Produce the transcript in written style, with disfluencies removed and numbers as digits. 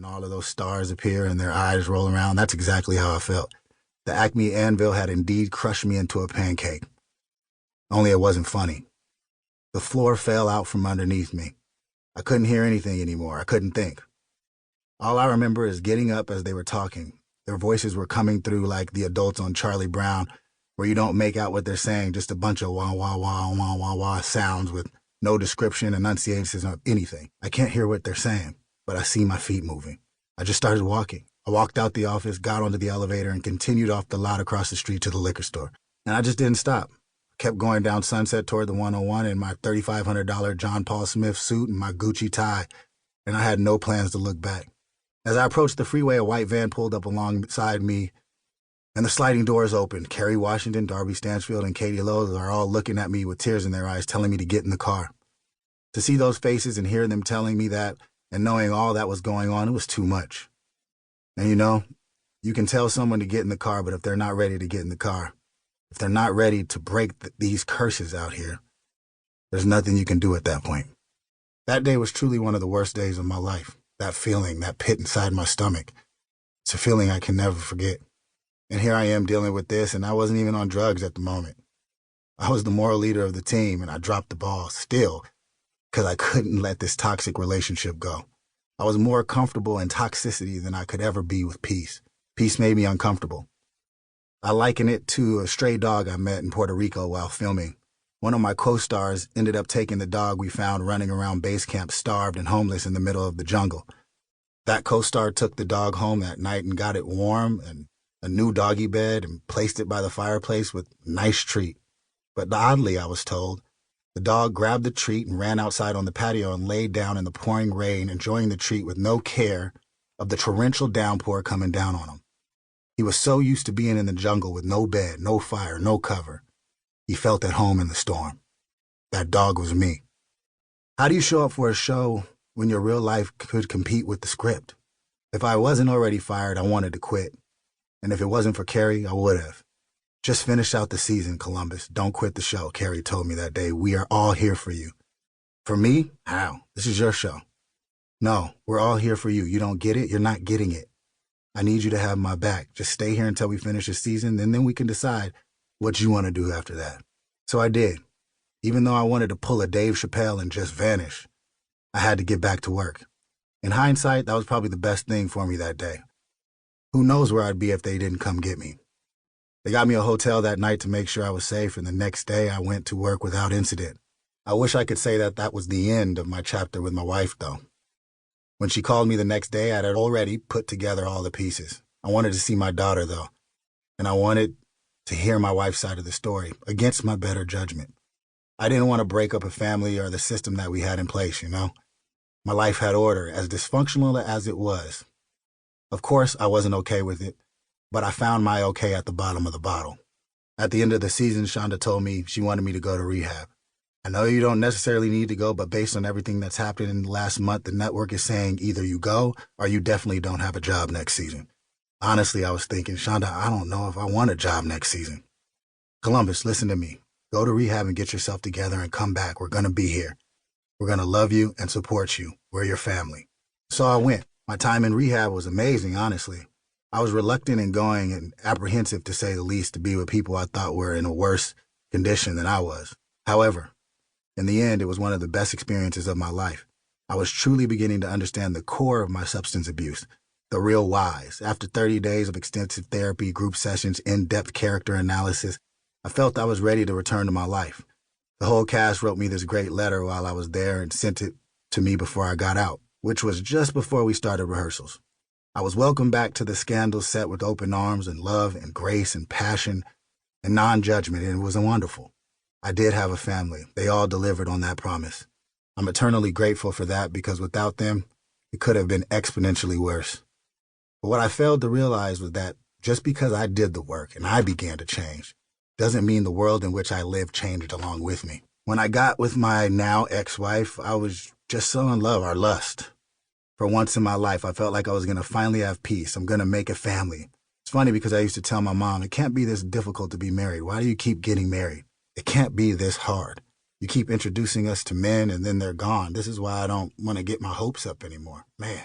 and all of those stars appear and their eyes roll around. That's exactly how I felt. The Acme anvil had indeed crushed me into a pancake. Only it wasn't funny. The floor fell out from underneath me. I couldn't hear anything anymore. I couldn't think. All I remember is getting up as they were talking. Their voices were coming through like the adults on Charlie Brown, where you don't make out what they're saying, just a bunch of wah, wah, wah, wah, wah, wah sounds with no description, enunciation of anything. I can't hear what they're saying, but I see my feet moving. I just started walking. I walked out the office, got onto the elevator, and continued off the lot across the street to the liquor store. And I just didn't stop. I kept going down Sunset toward the 101 in my $3,500 John Paul Smith suit and my Gucci tie, and I had no plans to look back. As I approached the freeway, a white van pulled up alongside me, and the sliding doors opened. Kerry Washington, Darby Stansfield, and Katie Lowe are all looking at me with tears in their eyes, telling me to get in the car. To see those faces and hear them telling me that, and knowing all that was going on, it was too much. And you can tell someone to get in the car, but if they're not ready to get in the car, if they're not ready to break these curses out here, there's nothing you can do at that point. That day was truly one of the worst days of my life. That feeling, that pit inside my stomach, it's a feeling I can never forget. And here I am dealing with this, and I wasn't even on drugs at the moment. I was the moral leader of the team, and I dropped the ball still because I couldn't let this toxic relationship go. I was more comfortable in toxicity than I could ever be with peace. Peace made me uncomfortable. I liken it to a stray dog I met in Puerto Rico while filming. One of my co-stars ended up taking the dog we found running around base camp starved and homeless in the middle of the jungle. That co-star took the dog home that night and got it warm and a new doggy bed and placed it by the fireplace with a nice treat. But oddly, I was told, the dog grabbed the treat and ran outside on the patio and laid down in the pouring rain, enjoying the treat with no care of the torrential downpour coming down on him. He was so used to being in the jungle with no bed, no fire, no cover. He felt at home in the storm. That dog was me. How do you show up for a show when your real life could compete with the script? If I wasn't already fired, I wanted to quit. And if it wasn't for Carrie, I would have. Just finish out the season, Columbus. Don't quit the show, Carrie told me that day. We are all here for you. For me? How? This is your show. No, we're all here for you. You don't get it? You're not getting it. I need you to have my back. Just stay here until we finish the season, and then we can decide what you want to do after that. So I did. Even though I wanted to pull a Dave Chappelle and just vanish, I had to get back to work. In hindsight, that was probably the best thing for me that day. Who knows where I'd be if they didn't come get me. They got me a hotel that night to make sure I was safe, and the next day I went to work without incident. I wish I could say that that was the end of my chapter with my wife, though. When she called me the next day, I had already put together all the pieces. I wanted to see my daughter, though, and I wanted to hear my wife's side of the story, against my better judgment. I didn't want to break up a family or the system that we had in place, My life had order, as dysfunctional as it was. Of course, I wasn't okay with it, but I found my okay at the bottom of the bottle. At the end of the season, Shonda told me she wanted me to go to rehab. I know you don't necessarily need to go, but based on everything that's happened in the last month, the network is saying either you go or you definitely don't have a job next season. Honestly, I was thinking, Shonda, I don't know if I want a job next season. Columbus, listen to me. Go to rehab and get yourself together and come back. We're going to be here. We're going to love you and support you. We're your family. So I went. My time in rehab was amazing, honestly. I was reluctant in going and apprehensive, to say the least, to be with people I thought were in a worse condition than I was. However, in the end, it was one of the best experiences of my life. I was truly beginning to understand the core of my substance abuse, the real whys. After 30 days of extensive therapy, group sessions, in-depth character analysis, I felt I was ready to return to my life. The whole cast wrote me this great letter while I was there and sent it to me before I got out, which was just before we started rehearsals. I was welcomed back to the Scandal set with open arms and love and grace and passion and non-judgment, and it was wonderful. I did have a family. They all delivered on that promise. I'm eternally grateful for that, because without them, it could have been exponentially worse. But what I failed to realize was that just because I did the work and I began to change, doesn't mean the world in which I lived changed along with me. When I got with my now ex-wife, I was just so in love, or lust. For once in my life, I felt like I was going to finally have peace. I'm going to make a family. It's funny because I used to tell my mom, it can't be this difficult to be married. Why do you keep getting married? It can't be this hard. You keep introducing us to men and then they're gone. This is why I don't want to get my hopes up anymore. Man.